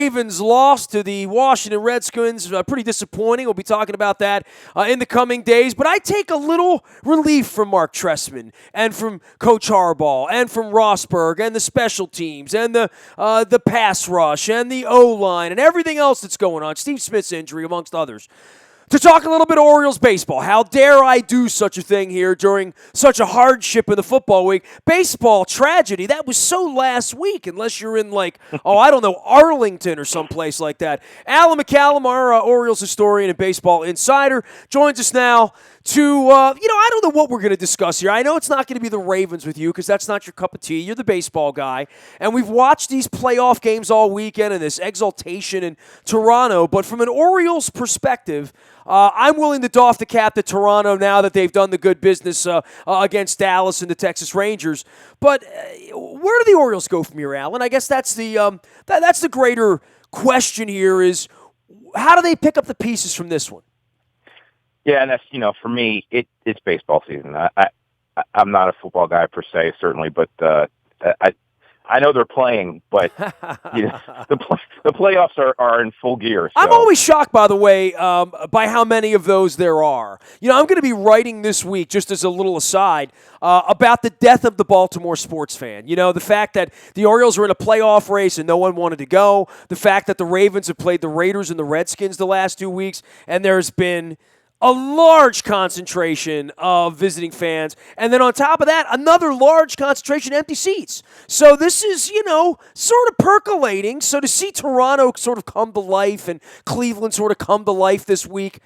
Ravens lost to the Washington Redskins. Pretty disappointing. We'll be talking about that in the coming days. But I take a little relief from Mark Trestman and from Coach Harbaugh and from Rossberg and the special teams and the pass rush and the O-line and everything else that's going on. Steve Smith's injury, amongst others. To talk a little bit of Orioles baseball. How dare I do such a thing here during such a hardship in the football week? Baseball tragedy, that was so last week, unless you're in I don't know, Arlington or someplace like that. Alan McCallum, our Orioles historian and baseball insider, joins us now to, I don't know what we're going to discuss here. I know it's not going to be the Ravens with you because that's not your cup of tea. You're the baseball guy. And we've watched these playoff games all weekend and this exaltation in Toronto. But from an Orioles perspective, I'm willing to doff the cap to Toronto now that they've done the good business against Dallas and the Texas Rangers. But where do the Orioles go from here, Alan? I guess that's the greater question here is how do they pick up the pieces from this one? Yeah, and that's, for me, it's baseball season. I'm not a football guy per se, certainly, but I know they're playing, but the playoffs are in full gear. So. I'm always shocked, by the way, by how many of those there are. I'm going to be writing this week, just as a little aside, about the death of the Baltimore sports fan. The fact that the Orioles were in a playoff race and no one wanted to go. The fact that the Ravens have played the Raiders and the Redskins the last 2 weeks, and there's been a large concentration of visiting fans. And then on top of that, another large concentration of empty seats. So this is, sort of percolating. So to see Toronto sort of come to life and Cleveland sort of come to life this week,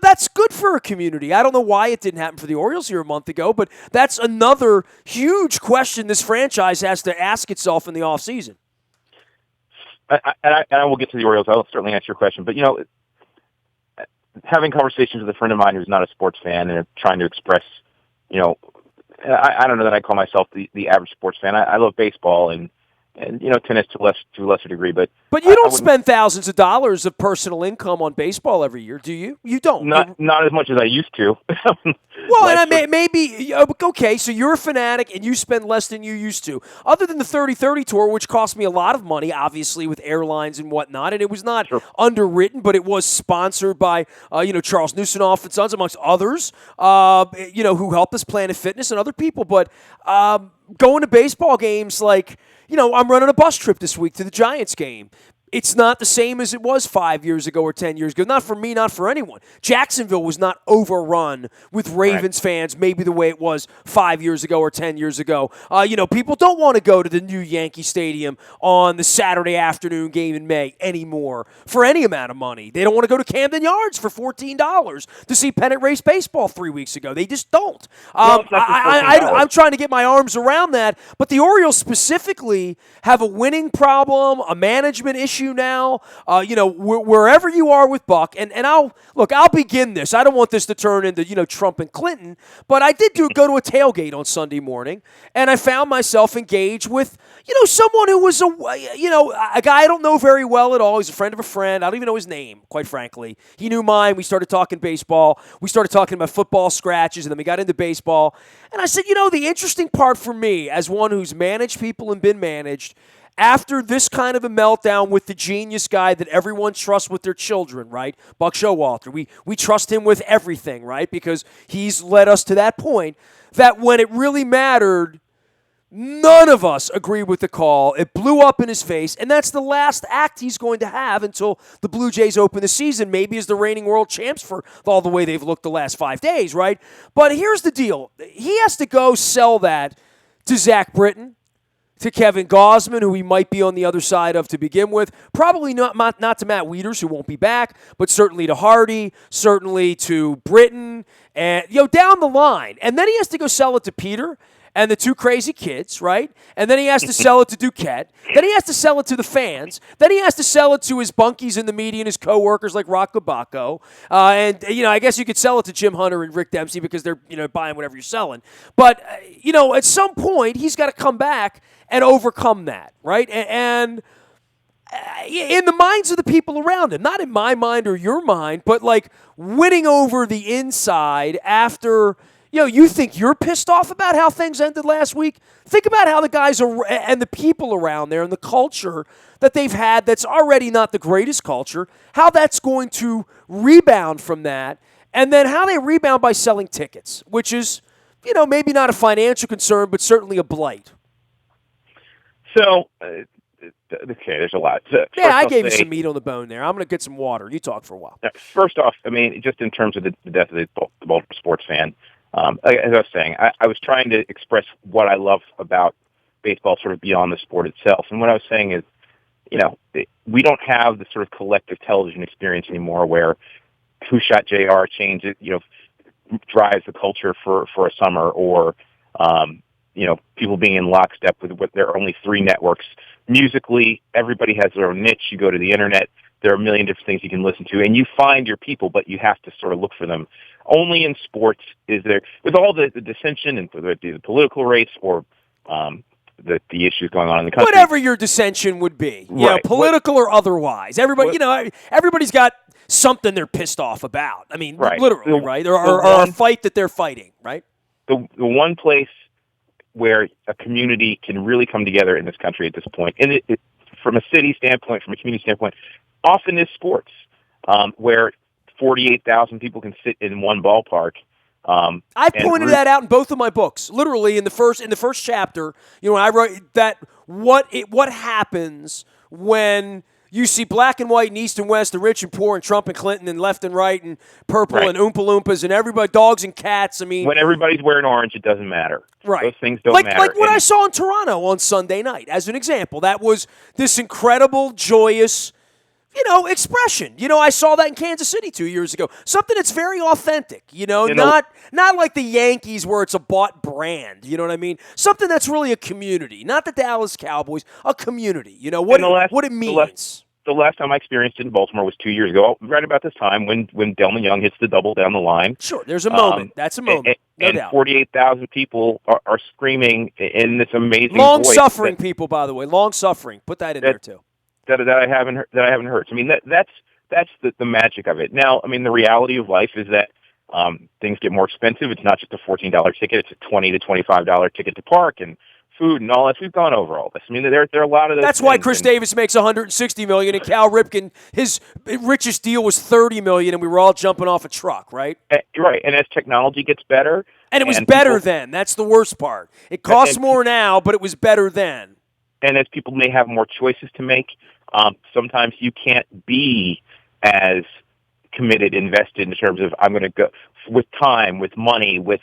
that's good for a community. I don't know why it didn't happen for the Orioles here a month ago, but that's another huge question this franchise has to ask itself in the offseason. And I will get to the Orioles. I'll certainly answer your question. But, having conversations with a friend of mine who's not a sports fan and trying to express, I don't know that I call myself the average sports fan. I love baseball and tennis to a lesser degree, but you don't spend thousands of dollars of personal income on baseball every year, do you? You don't. Not as much as I used to. Well, and maybe okay. So you're a fanatic and you spend less than you used to. Other than the 30-30 tour, which cost me a lot of money, obviously with airlines and whatnot, and it was not underwritten, but it was sponsored by Charles Newsonoff and Sons, amongst others, who helped us, Planet Fitness and other people. But going to baseball games I'm running a bus trip this week to the Giants game. It's not the same as it was 5 years ago or 10 years ago. Not for me, not for anyone. Jacksonville was not overrun with Ravens fans maybe the way it was 5 years ago or 10 years ago. People don't want to go to the new Yankee Stadium on the Saturday afternoon game in May anymore for any amount of money. They don't want to go to Camden Yards for $14 to see pennant race baseball 3 weeks ago. They just don't. I'm trying to get my arms around that, but the Orioles specifically have a winning problem, a management issue now, wherever you are with Buck, and I'll begin this. I don't want this to turn into, Trump and Clinton, but I did go to a tailgate on Sunday morning, and I found myself engaged with, someone who was a guy I don't know very well at all. He's a friend of a friend. I don't even know his name, quite frankly. He knew mine. We started talking baseball. We started talking about football scratches, and then we got into baseball. And I said, the interesting part for me, as one who's managed people and been managed, after this kind of a meltdown with the genius guy that everyone trusts with their children, right? Buck Showalter. We trust him with everything, right? Because he's led us to that point that when it really mattered, none of us agreed with the call. It blew up in his face, and that's the last act he's going to have until the Blue Jays open the season, maybe as the reigning world champs for all the way they've looked the last 5 days, right? But here's the deal. He has to go sell that to Zach Britton, to Kevin Gosman, who he might be on the other side of to begin with. Probably not to Matt Wieters, who won't be back, but certainly to Hardy, certainly to Britton, and down the line. And then he has to go sell it to Peter and the two crazy kids, right? And then he has to sell it to Duquette. Then he has to sell it to the fans. Then he has to sell it to his bunkies in the media and his coworkers like Rock Labacco. I guess you could sell it to Jim Hunter and Rick Dempsey because they're, buying whatever you're selling. But, at some point, he's got to come back and overcome that, right? And in the minds of the people around him, not in my mind or your mind, but winning over the inside after You think you're pissed off about how things ended last week? Think about how the guys are and the people around there and the culture that they've had that's already not the greatest culture, how that's going to rebound from that, and then how they rebound by selling tickets, which is, maybe not a financial concern, but certainly a blight. So, okay, there's a lot. I gave you some meat on the bone there. I'm going to get some water. You talk for a while. First off, just in terms of the death of the Baltimore sports fan, as I was saying, I was trying to express what I love about baseball sort of beyond the sport itself. And what I was saying is, we don't have the sort of collective television experience anymore where Who Shot JR changes, drives the culture for a summer, or, people being in lockstep with what there are only 3 networks. Musically, everybody has their own niche. You go to the internet, there are a million different things you can listen to, and you find your people, but you have to sort of look for them. Only in sports is there, with all the dissension and whether it be the political race or the issues going on in the country. Whatever your dissension would be, right. Political or otherwise. Everybody's got something they're pissed off about. I mean, right. Literally, right? Or a fight that they're fighting, right? The one place where a community can really come together in this country at this point, and it from a city standpoint, from a community standpoint, often is sports, where 48,000 people can sit in one ballpark. I pointed that out in both of my books. Literally in the first chapter, I wrote that what happens when you see black and white and east and west and rich and poor and Trump and Clinton and left and right and purple and Oompa Loompas and everybody, dogs and cats. I mean, when everybody's wearing orange, it doesn't matter. Right. Those things don't matter. Like what I saw in Toronto on Sunday night, as an example. That was this incredible, joyous, expression. I saw that in Kansas City 2 years ago. Something that's very authentic, not like the Yankees where it's a bought brand, you know what I mean? Something that's really a community, not the Dallas Cowboys, a community, what it means. The last time I experienced it in Baltimore was 2 years ago, right about this time when Delman Young hits the double down the line. Sure, there's a moment. That's a moment, no doubt. 48,000 people are screaming in this amazing long-suffering people, by the way, long-suffering. Put that in there, too. That I haven't heard. I mean, that's the magic of it. Now, I mean, the reality of life is that things get more expensive. It's not just a $14 ticket; it's a $20 to $25 ticket to park and food and all that. We've gone over all this. I mean, there are a lot of those. That's why Chris Davis makes $160 million, and Cal Ripken, his richest deal was $30 million, and we were all jumping off a truck, right? Right. And as technology gets better, and it was better then. That's the worst part. It costs more now, but it was better then. And as people may have more choices to make, sometimes you can't be as committed, invested in terms of I'm going to go with time, with money, with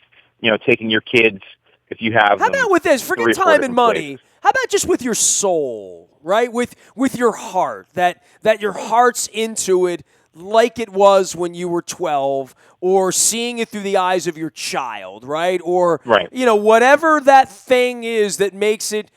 taking your kids if you have. How about with this? Forget time and money. How about just with your soul, right? With your heart, that your heart's into it like it was when you were 12, or seeing it through the eyes of your child, right? Or whatever that thing is that makes it.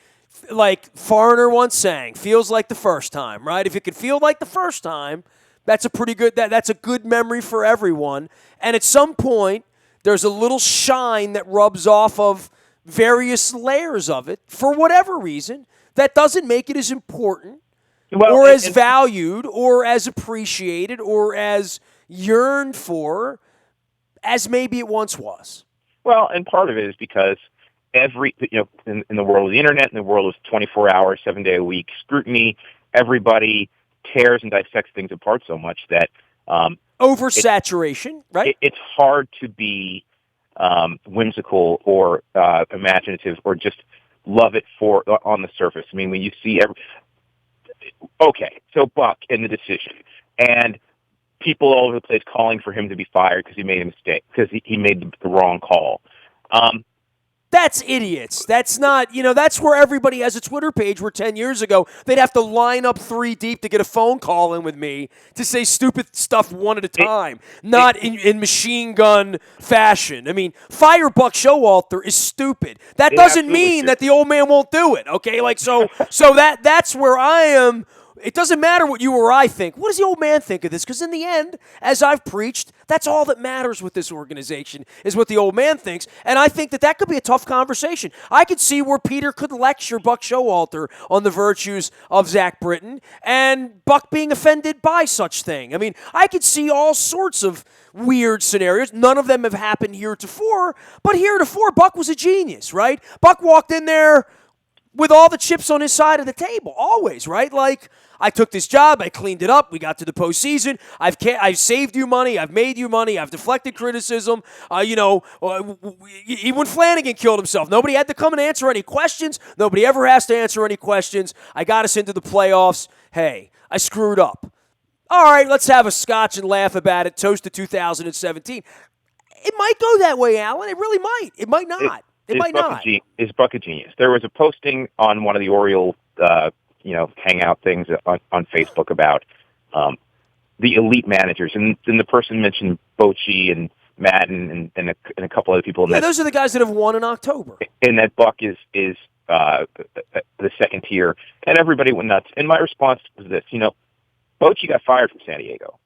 Like Foreigner once sang, feels like the first time, right? If it could feel like the first time, that's a pretty good that's a good memory for everyone. And at some point, there's a little shine that rubs off of various layers of it for whatever reason that doesn't make it as important or as valued or as appreciated or as yearned for as maybe it once was. Well, and part of it is because in the world of the internet, in the world of 24 hours, 7-day-a-week scrutiny, everybody tears and dissects things apart so much that oversaturation, right? It's hard to be whimsical or imaginative or just love it on the surface. I mean, when you see so Buck and the decision, and people all over the place calling for him to be fired because he made a mistake, because he made the wrong call. That's idiots. That's not, that's where everybody has a Twitter page where 10 years ago, they'd have to line up 3 deep to get a phone call in with me to say stupid stuff one at a time, not in machine gun fashion. I mean, fire Buck Showalter is stupid. That doesn't mean that the old man won't do it, okay? Like, so that's where I am it doesn't matter what you or I think. What does the old man think of this? Because in the end, as I've preached, that's all that matters with this organization is what the old man thinks. And I think that could be a tough conversation. I could see where Peter could lecture Buck Showalter on the virtues of Zach Britton and Buck being offended by such thing. I mean, I could see all sorts of weird scenarios. None of them have happened heretofore, but heretofore, Buck was a genius, right? Buck walked in there with all the chips on his side of the table, always, right? Like, I took this job, I cleaned it up, we got to the postseason, I've saved you money, I've made you money, I've deflected criticism. Even Flanagan killed himself, nobody had to come and answer any questions. Nobody ever has to answer any questions. I got us into the playoffs. Hey, I screwed up. All right, let's have a scotch and laugh about it. Toast to 2017. It might go that way, Alan. It really might. It might not. It might not. Is Buck a genius? There was a posting on one of the Oriole, hangout things on Facebook about the elite managers, and then the person mentioned Bochy and Madden and a couple other people. Those are the guys that have won in October. And that Buck is the second tier, and everybody went nuts. And my response was this: Bochy got fired from San Diego,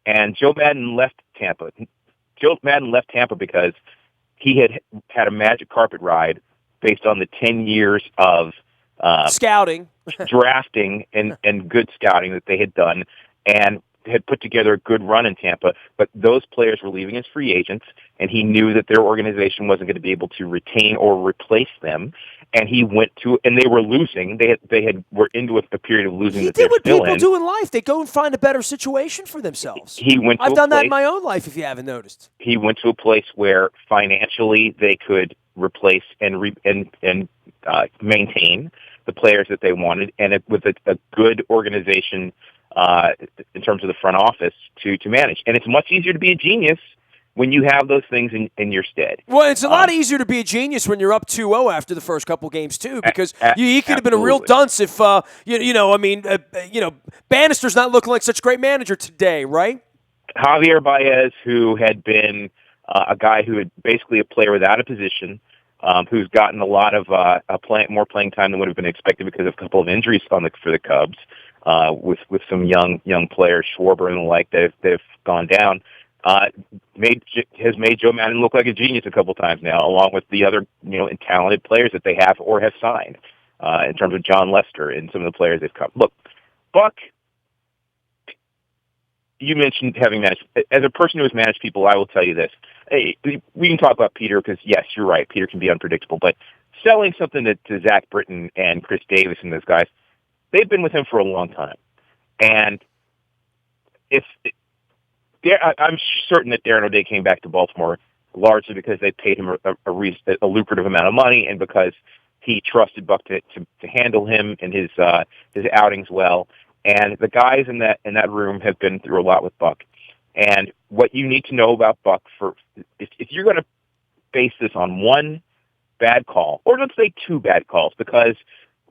and Joe Madden left Tampa. Joe Madden left Tampa because he had a magic carpet ride based on the 10 years of scouting, drafting, and good scouting that they had done, and had put together a good run in Tampa. But those players were leaving as free agents, and he knew that their organization wasn't going to be able to retain or replace them. And he went to, and they were losing. They were into a period of losing. He did what people do in life. They go and find a better situation for themselves. I've done that in my own life, if you haven't noticed. He went to a place where financially they could replace and maintain the players that they wanted, and with a good organization in terms of the front office to manage. And it's much easier to be a genius when you have those things in your stead. Well, it's a lot easier to be a genius when you're up 2-0 after the first couple games, too, because he could have been a real dunce if, Bannister's not looking like such a great manager today, right? Javier Baez, who had been a guy who had basically a player without a position, who's gotten a lot of more playing time than would have been expected because of a couple of injuries for the Cubs, with some young players, Schwarber and the like, they've gone down. Has made Joe Madden look like a genius a couple times now, along with the other talented players that they have or have signed, in terms of John Lester and some of the players they've come. Look, Buck, you mentioned having managed. As a person who has managed people, I will tell you this. Hey, we can talk about Peter because, yes, you're right, Peter can be unpredictable, but selling something to Zach Britton and Chris Davis and those guys, they've been with him for a long time. And I'm certain that Darren O'Day came back to Baltimore largely because they paid him a lucrative amount of money, and because he trusted Buck to handle him and his outings well. And the guys in that room have been through a lot with Buck. And what you need to know about Buck, if you're going to base this on one bad call, or let's say two bad calls, because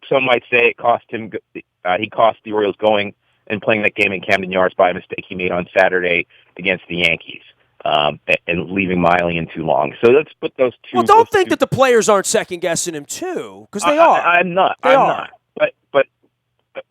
some might say it cost him. He cost the Orioles going and playing that game in Camden Yards by a mistake he made on Saturday against the Yankees, and leaving Miley in too long. So let's put those two. Well, don't think that the players aren't second guessing him too, because they are. I'm not.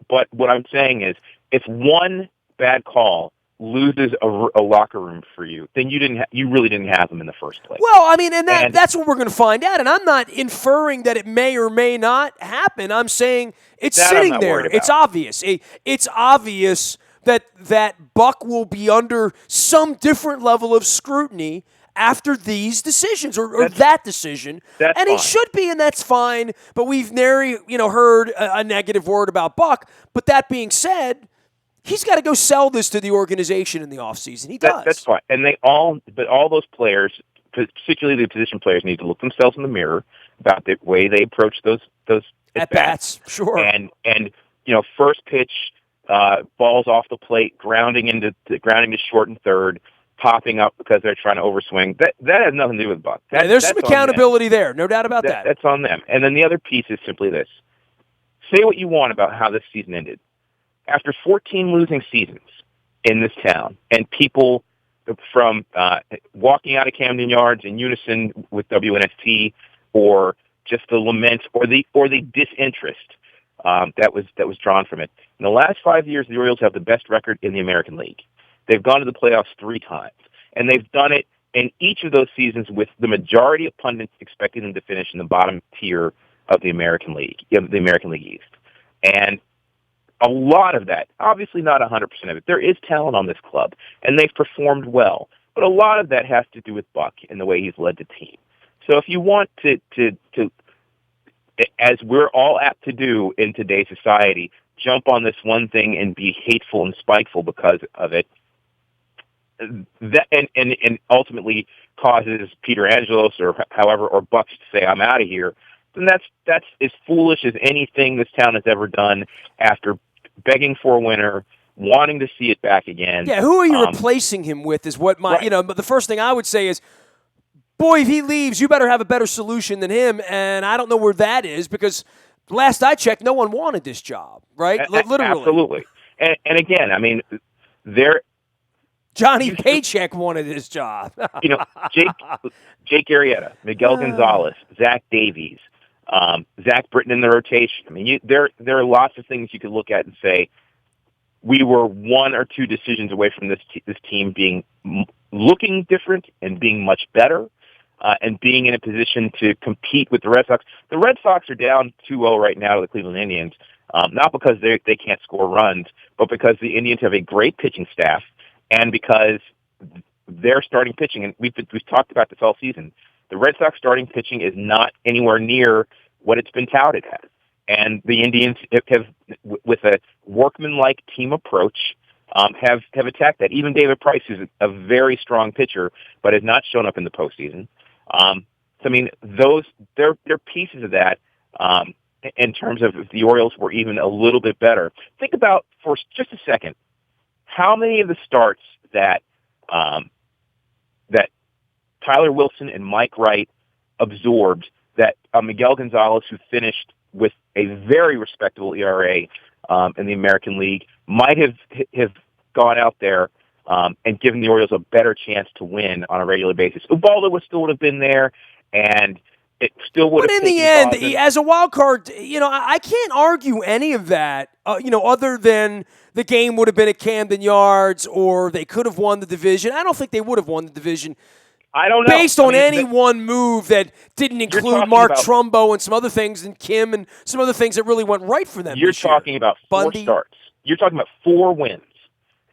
But what I'm saying is, if one bad call loses a locker room for you, then you really didn't have them in the first place. Well, I mean, and that's what we're going to find out. And I'm not inferring that it may or may not happen. I'm saying it's sitting there. It's obvious. It's obvious that Buck will be under some different level of scrutiny after these decisions or that decision. And fine. He should be, and that's fine. But we've never, heard a negative word about Buck. But that being said, he's got to go sell this to the organization in the offseason. He does. That's fine. And all those players, particularly the position players, need to look themselves in the mirror about the way they approach those at bats. Sure. And first pitch, balls off the plate, grounding to short and third, popping up because they're trying to overswing. That has nothing to do with Buck. There's some accountability there, no doubt about that. That's on them. And then the other piece is simply this: say what you want about how this season ended. After 14 losing seasons in this town, and people from walking out of Camden Yards in unison with WNST, or just the lament or the disinterest that was drawn from it. In the last 5 years, the Orioles have the best record in the American League. They've gone to the playoffs 3 times, and they've done it in each of those seasons with the majority of pundits expecting them to finish in the bottom tier of the American League, the American League East. And a lot of that, obviously not 100% of it, there is talent on this club, and they've performed well. But a lot of that has to do with Buck and the way he's led the team. So if you want to, as we're all apt to do in today's society, jump on this one thing and be hateful and spiteful because of it, that and ultimately causes Peter Angelos or Bucks to say, I'm out of here, then that's as foolish as anything this town has ever done after begging for a winner, wanting to see it back again. Yeah, who are you replacing him with is what my, right. But the first thing I would say is, boy, if he leaves, you better have a better solution than him, and I don't know where that is because last I checked, no one wanted this job, right? Literally. Absolutely. And again, I mean, Johnny Paycheck wanted his job. Jake Arrieta, Miguel Gonzalez, Zach Davies, Zach Britton in the rotation. I mean, there are lots of things you could look at and say we were 1 or 2 decisions away from this team being looking different and being much better, and being in a position to compete with the Red Sox. The Red Sox are down 2-0 right now to the Cleveland Indians, not because they can't score runs, but because the Indians have a great pitching staff. And because their starting pitching, and we've talked about this all season, the Red Sox starting pitching is not anywhere near what it's been touted as. And the Indians have with a workmanlike team approach, have attacked that. Even David Price, who's a very strong pitcher, but has not shown up in the postseason. So I mean, they're pieces of that. In terms of if the Orioles were even a little bit better, think about for just a second. How many of the starts that Tyler Wilson and Mike Wright absorbed that Miguel Gonzalez, who finished with a very respectable ERA in the American League, might have gone out there and given the Orioles a better chance to win on a regular basis? Ubaldo still would have been there, and it still would have. But in the end, as a wild card, I can't argue any of that. Other than the game would have been at Camden Yards, or they could have won the division. I don't think they would have won the division. I don't know. Based on any one move that didn't include Mark Trumbo and some other things, and Kim and some other things that really went right for them. You're talking about 4 starts. You're talking about 4 wins,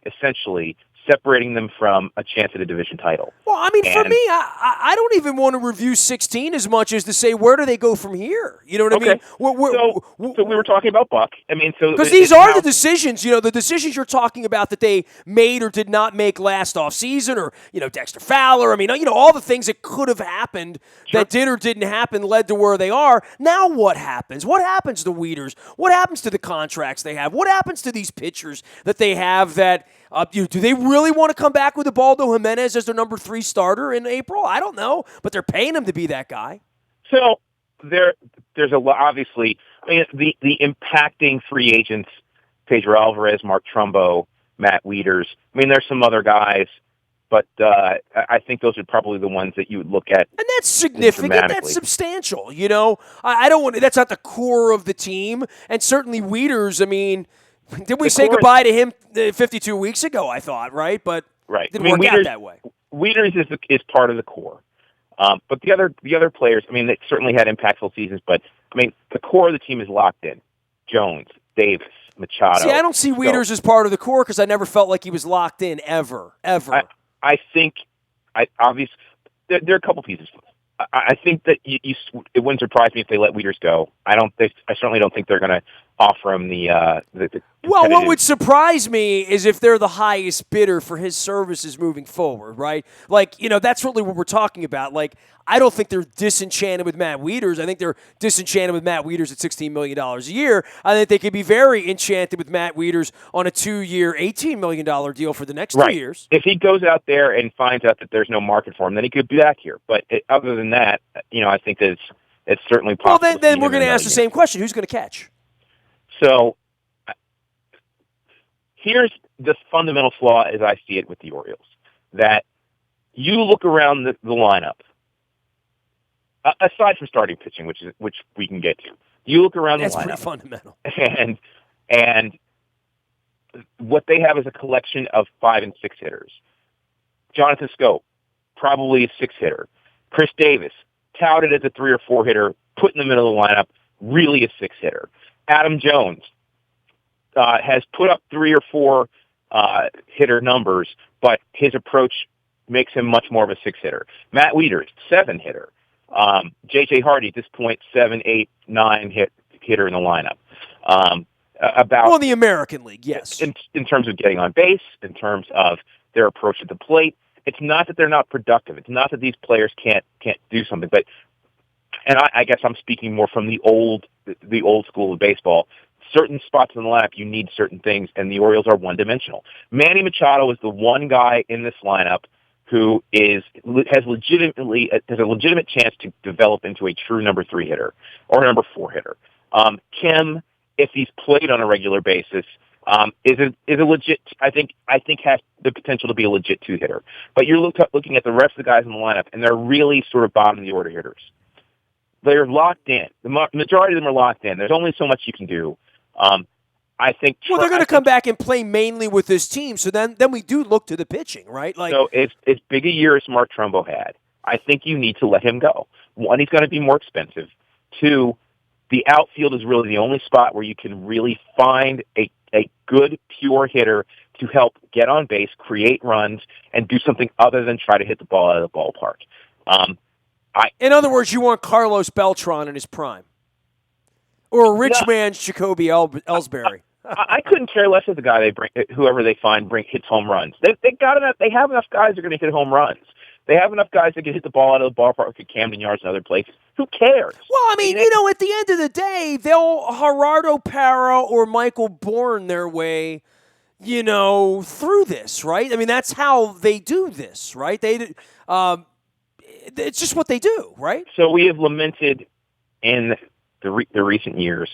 essentially, separating them from a chance at a division title. Well, I mean, for me, I don't even want to review 16 as much as to say, where do they go from here? You know what I mean? So we were talking about Buck. I mean, because these are the decisions, the decisions you're talking about that they made or did not make last offseason, or, Dexter Fowler. I mean, all the things that could have happened that did or didn't happen led to where they are. Now what happens? What happens to Wieters? What happens to the contracts they have? What happens to these pitchers that they have that do they really want to come back with Ubaldo Jimenez as their number 3 starter in April? I don't know, but they're paying him to be that guy. So there's a lot, obviously. I mean, the impacting free agents: Pedro Alvarez, Mark Trumbo, Matt Wieters. I mean, there's some other guys, but I think those are probably the ones that you would look at. And that's significant. That's substantial. I don't want. That's not the core of the team, and certainly Wieters. I mean. Did we say goodbye to him 52 weeks ago, I thought, right? But didn't work out that way. Wieters is part of the core. But the other players, I mean, they certainly had impactful seasons, but, I mean, the core of the team is locked in. Jones, Davis, Machado. See, I don't see Wieters as part of the core because I never felt like he was locked in ever. I think, obviously, there are a couple pieces. I think that it wouldn't surprise me if they let Wieters go. I certainly don't think they're going to offer him the Well, what would surprise me is if they're the highest bidder for his services moving forward, right? Like, that's really what we're talking about. Like, I don't think they're disenchanted with Matt Wieters. I think they're disenchanted with Matt Wieters at $16 million a year. I think they could be very enchanted with Matt Wieters on a 2-year, $18 million deal for the next 2 years. If he goes out there and finds out that there's no market for him, then he could be back here. But other than that, I think that it's certainly possible. Well, then we're going to ask the same question. Who's going to catch? So here's the fundamental flaw as I see it with the Orioles, that you look around the lineup, aside from starting pitching, which we can get to. You look around That's the lineup. Pretty fundamental. And what they have is a collection of 5 and 6 hitters. Jonathan Scope, probably a 6 hitter. Chris Davis, touted as a 3 or 4 hitter, put in the middle of the lineup, really a 6 hitter. Adam Jones has put up 3 or 4 hitter numbers, but his approach makes him much more of a 6 hitter. Matt Wieters, 7 hitter. J.J. Hardy, at this point, 7, 8, 9 hitter in the lineup. Well, the American League, yes. In terms of getting on base, in terms of their approach at the plate, it's not that they're not productive. It's not that these players can't do something. But, and I guess I'm speaking more from the old school of baseball. Certain spots in the lineup, you need certain things, and the Orioles are one-dimensional. Manny Machado is the one guy in this lineup who has a legitimate chance to develop into a true number 3 hitter or number 4 hitter. Kim, if he's played on a regular basis, is a legit. I think has the potential to be a legit 2 hitter. But you're looking at the rest of the guys in the lineup, and they're really sort of bottom of the order hitters. They're locked in. The majority of them are locked in. There's only so much you can do. I think. Well, they're going to come back and play mainly with this team, so then we do look to the pitching, right? Like, so as big a year as Mark Trumbo had, I think you need to let him go. 1, he's going to be more expensive. 2, the outfield is really the only spot where you can really find a good, pure hitter to help get on base, create runs, and do something other than try to hit the ball out of the ballpark. In other words, you want Carlos Beltran in his prime, or a rich man's Jacoby Ellsbury. I couldn't care less if the guy whoever they find hits home runs. They got enough. They have enough guys who are going to hit home runs. They have enough guys that can hit the ball out of the ballpark at Camden Yards and other places. Who cares? Well, I mean, at the end of the day, they'll Gerardo Parra or Michael Bourne their way, through this, right? I mean, that's how they do this, right? It's just what they do, right? So we have lamented in the recent years.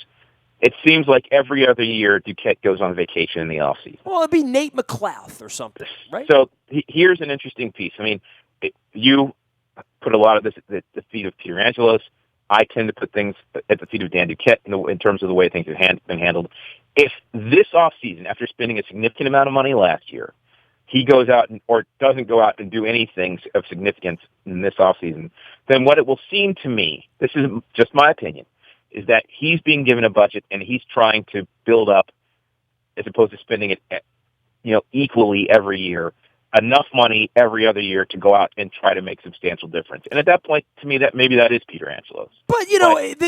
It seems like every other year Duquette goes on vacation in the offseason. Well, it'd be Nate McLouth or something, right? So here's an interesting piece. I mean, you put a lot of this at the feet of Peter Angelos. I tend to put things at the feet of Dan Duquette in terms of the way things have been handled. If this offseason, after spending a significant amount of money last year, he goes out or doesn't go out and do anything of significance in this offseason, then what it will seem to me, this is just my opinion, is that he's being given a budget and he's trying to build up, as opposed to spending it, equally every year, enough money every other year to go out and try to make substantial difference. And at that point, to me, that maybe that is Peter Angelos. But,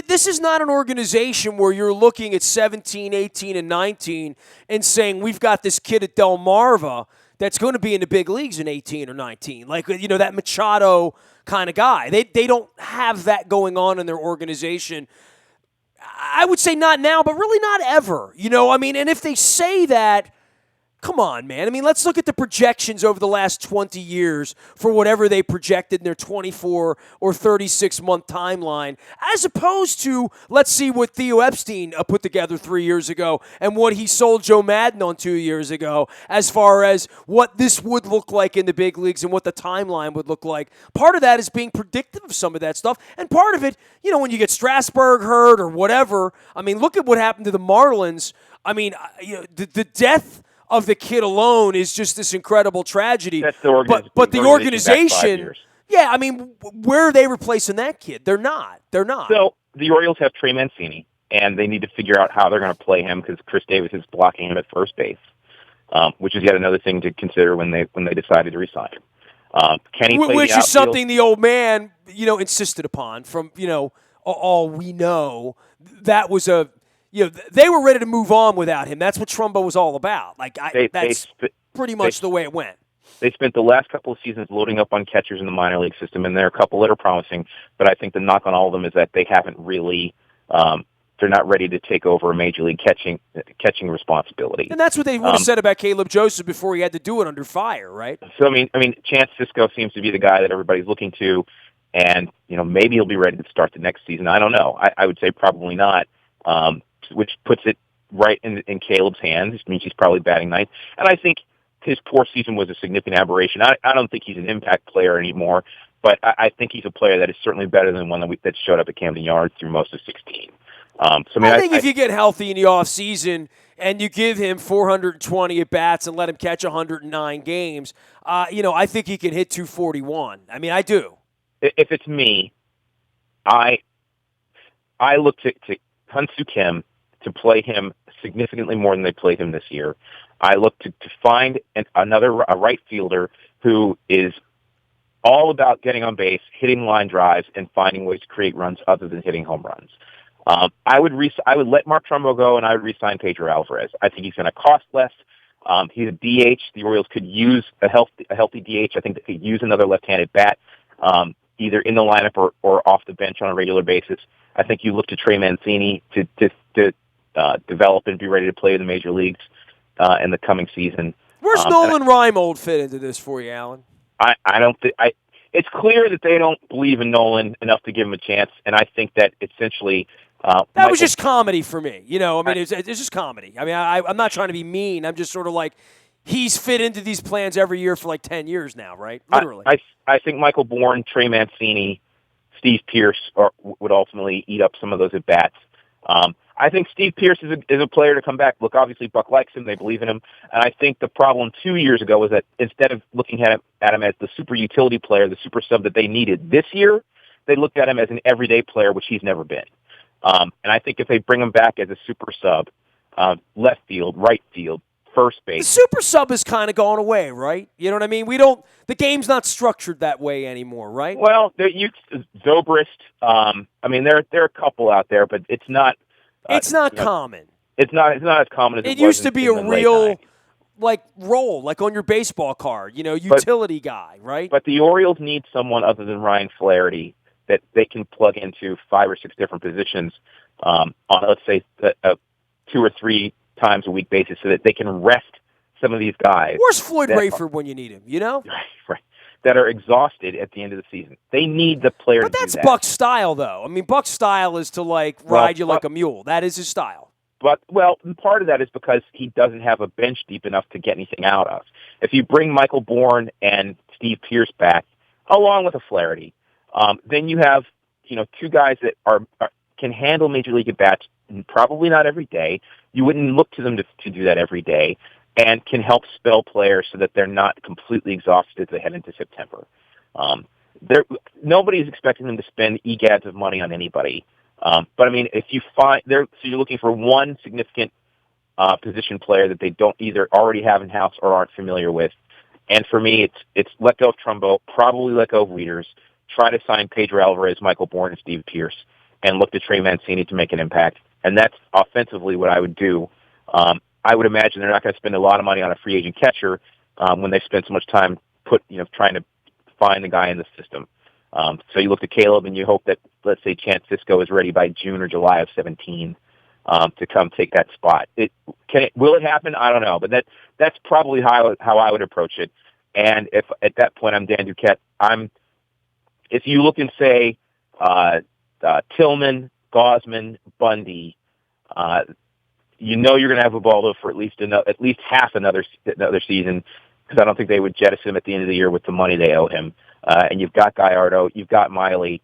this is not an organization where you're looking at 17, 18, and 19 and saying, we've got this kid at Delmarva that's going to be in the big leagues in 18 or 19. Like, that Machado kind of guy. They don't have that going on in their organization. I would say not now, but really not ever. And if they say that, come on, man. I mean, let's look at the projections over the last 20 years for whatever they projected in their 24 or 36-month timeline, as opposed to, let's see what Theo Epstein put together 3 years ago and what he sold Joe Madden on 2 years ago, as far as what this would look like in the big leagues and what the timeline would look like. Part of that is being predictive of some of that stuff, and part of it, when you get Strasburg hurt or whatever, I mean, look at what happened to the Marlins. I mean, the death of the kid alone is just this incredible tragedy. That's the but the organization, yeah, I mean, where are they replacing that kid? They're not. So the Orioles have Trey Mancini, and they need to figure out how they're going to play him because Chris Davis is blocking him at first base, which is yet another thing to consider when they decided to resign him. Can he play which the outfield? Is something the old man, insisted upon from, all we know. That was they were ready to move on without him. That's what Trumbo was all about. Like, that's pretty much the way it went. They spent the last couple of seasons loading up on catchers in the minor league system, and there are a couple that are promising, but I think the knock on all of them is that they haven't really they're not ready to take over a major league catching responsibility. And that's what they would have said about Caleb Joseph before he had to do it under fire, right? So, I mean, Chance Sisco seems to be the guy that everybody's looking to, and, maybe he'll be ready to start the next season. I don't know. I would say probably not. Which puts it right in Caleb's hands, which means he's probably batting ninth. And I think his poor season was a significant aberration. I don't think he's an impact player anymore, but I think he's a player that is certainly better than one that showed up at Camden Yards through most of 16. I think if you get healthy in the offseason and you give him 420 at bats and let him catch 109 games, I think he can hit 241. I mean, I do. If it's me, I look to Hyun-Soo Kim to play him significantly more than they played him this year. I look to find a right fielder who is all about getting on base, hitting line drives, and finding ways to create runs other than hitting home runs. I would let Mark Trumbo go, and I would re-sign Pedro Alvarez. I think he's going to cost less. He's a DH. The Orioles could use a healthy DH. I think they could use another left-handed bat, either in the lineup or off the bench on a regular basis. I think you look to Trey Mancini to develop and be ready to play in the major leagues in the coming season. Where's Nolan Reimold fit into this for you, Alan? I don't think it's clear that they don't believe in Nolan enough to give him a chance, and I think that essentially that was just comedy for me. It's just comedy. I mean, I'm not trying to be mean. I'm just sort of like, he's fit into these plans every year for like 10 years now, right? Literally. I think Michael Bourne, Trey Mancini, Steve Pearce would ultimately eat up some of those at bats. I think Steve Pearce is a player to come back. Look, obviously Buck likes him; they believe in him, and I think the problem 2 years ago was that instead of looking at him as the super utility player, the super sub that they needed this year, they looked at him as an everyday player, which he's never been. And I think if they bring him back as a super sub, left field, right field, first base. The super sub is kind of gone away, right? You know what I mean? The game's not structured that way anymore, right? Well, Zobrist. I mean, there are a couple out there, but it's not. It's not common. It's not as common as it used to be. A real role, like on your baseball card. Utility guy, right? But the Orioles need someone other than Ryan Flaherty that they can plug into 5 or 6 different positions on, let's say, a 2 or 3 times a week basis, so that they can rest some of these guys. Where's Floyd Rayford when you need him? Right. That are exhausted at the end of the season. They need the player to do that. But that's Buck's style, though. I mean, Buck's style is to ride you like a mule. That is his style. But part of that is because he doesn't have a bench deep enough to get anything out of. If you bring Michael Bourne and Steve Pearce back, along with a Flaherty, then you have 2 guys that can handle major league at bats. Probably not every day. You wouldn't look to them to do that every day, and can help spell players so that they're not completely exhausted as they head into September. Nobody's expecting them to spend egads of money on anybody. But I mean, if you so you're looking for one significant position player that they don't either already have in house or aren't familiar with. And for me, it's let go of Trumbo, probably let go of Wieters, try to sign Pedro Alvarez, Michael Bourne, and Steve Pearce, and look to Trey Mancini to make an impact. And that's offensively what I would do. I would imagine they're not going to spend a lot of money on a free agent catcher when they've spent so much time trying to find the guy in the system. So you look to Caleb and you hope that, let's say, Chance Sisco is ready by June or July of 2017 to come take that spot. Will it happen? I don't know, but that's probably how I would approach it. And if at that point I'm Dan Duquette, if you look and say Tillman, Gausman, Bundy, you're going to have Ubaldo for at least half another season, because I don't think they would jettison him at the end of the year with the money they owe him. And you've got Gallardo, you've got Miley.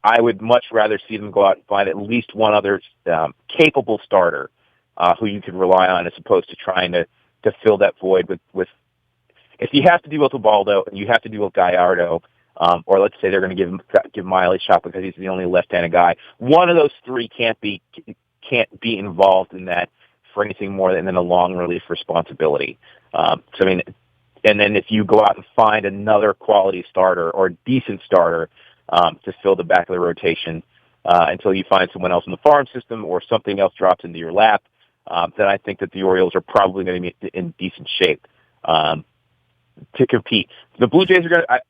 I would much rather see them go out and find at least one other capable starter who you can rely on, as opposed to trying to fill that void with. If you have to deal with Ubaldo and you have to deal with Gallardo, or let's say they're going to give Miley a shot because he's the only left-handed guy, one of those 3 can't be involved in that for anything more than a long relief responsibility. So I mean, and then if you go out and find another quality starter or decent starter to fill the back of the rotation until you find someone else in the farm system or something else drops into your lap, then I think that the Orioles are probably going to be in decent shape to compete. The Blue Jays are going to.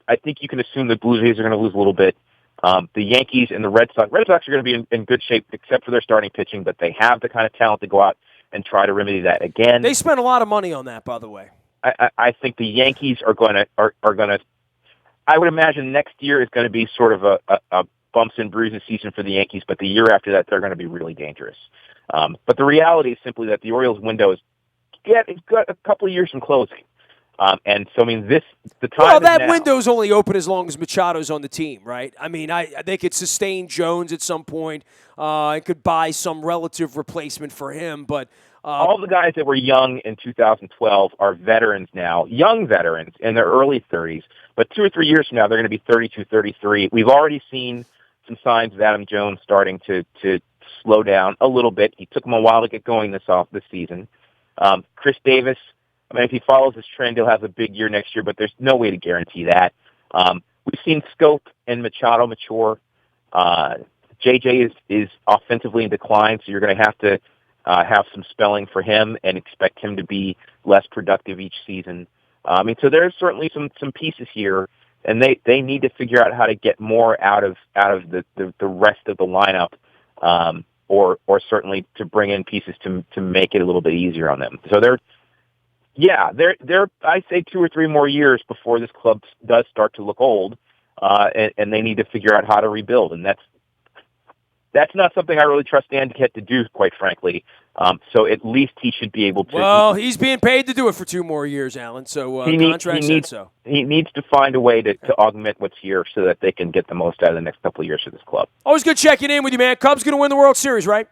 I think you can assume the Blue Jays are going to lose a little bit. The Yankees and the Red Sox. Red Sox are going to be in good shape, except for their starting pitching, but they have the kind of talent to go out and try to remedy that again. They spent a lot of money on that, by the way. I think the Yankees are going to. I would imagine next year is going to be sort of a bumps and bruises season for the Yankees, but the year after that they're going to be really dangerous. But the reality is simply that the Orioles' window it's got a couple of years from closing. And so, I mean, the time Well, is that now. window's only open as long as Machado's on the team, right? I mean, they could sustain Jones at some point and could buy some relative replacement for him, but All the guys that were young in 2012 are veterans now, young veterans in their early 30s. But 2 or 3 years from now, they're going to be 32, 33. We've already seen some signs of Adam Jones starting to slow down a little bit. He took him a while to get going this season. Chris Davis, I mean, if he follows this trend, he'll have a big year next year, but there's no way to guarantee that. We've seen Scope and Machado mature. JJ is offensively in decline, so you're going to have to have some spelling for him and expect him to be less productive each season. I mean, so there's certainly some pieces here, and they need to figure out how to get more out of the rest of the lineup, or certainly to bring in pieces to make it a little bit easier on them. So they're I'd say 2 or 3 more years before this club does start to look old, and they need to figure out how to rebuild, and that's not something I really trust Dan Duquette to do, quite frankly. So at least he should be able to. Well, he's being paid to do it for 2 more years, Alan. So contract said so. He needs to find a way to augment what's here so that they can get the most out of the next couple of years for this club. Always good checking in with you, man. Cubs going to win the World Series, right?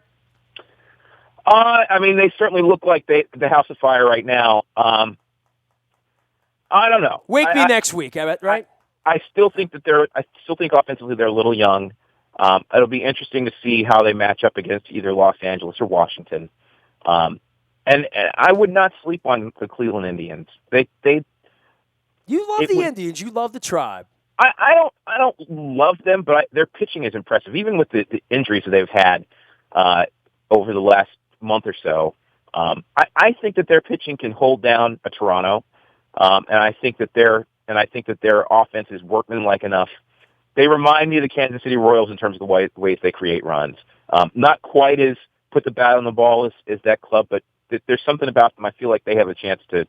I mean, they certainly look like the House of Fire right now. I don't know. Wake me next week, I bet, right? I still think offensively they're a little young. It'll be interesting to see how they match up against either Los Angeles or Washington. And I would not sleep on the Cleveland Indians. You love the Indians. You love the tribe. I don't love them, but their pitching is impressive, even with the injuries that they've had over the last month or so. I think that their pitching can hold down a Toronto, and I think that their offense is workmanlike enough. They remind me of the Kansas City Royals in terms of the ways they create runs. Not quite as put the bat on the ball as that club, but there's something about them. I feel like they have a chance to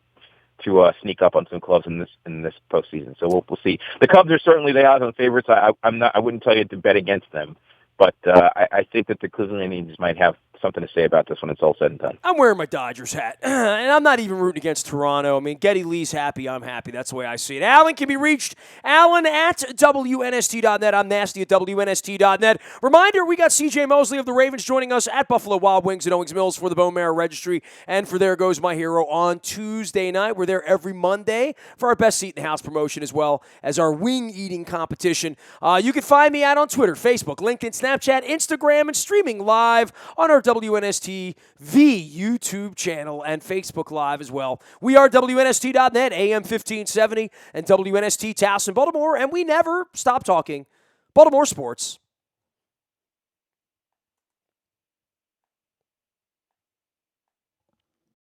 sneak up on some clubs in this postseason. So we'll see. The Cubs are certainly the odds-on favorites. I wouldn't tell you to bet against them, but I think that the Cleveland Indians might have something to say about this when it's all said and done. I'm wearing my Dodgers hat, and I'm not even rooting against Toronto. I mean, Geddy Lee's happy. I'm happy. That's the way I see it. Alan can be reached, Alan at WNST.net. I'm Nasty at WNST.net. Reminder, we got C.J. Mosley of the Ravens joining us at Buffalo Wild Wings at Owings Mills for the Bone Marrow Registry and for There Goes My Hero on Tuesday night. We're there every Monday for our Best Seat in the House promotion as well as our wing eating competition. You can find me out on Twitter, Facebook, LinkedIn, Snapchat, Instagram, and streaming live on our WNST, the YouTube channel, and Facebook Live as well. We are WNST.net, AM 1570, and WNST Towson, Baltimore, and we never stop talking Baltimore sports.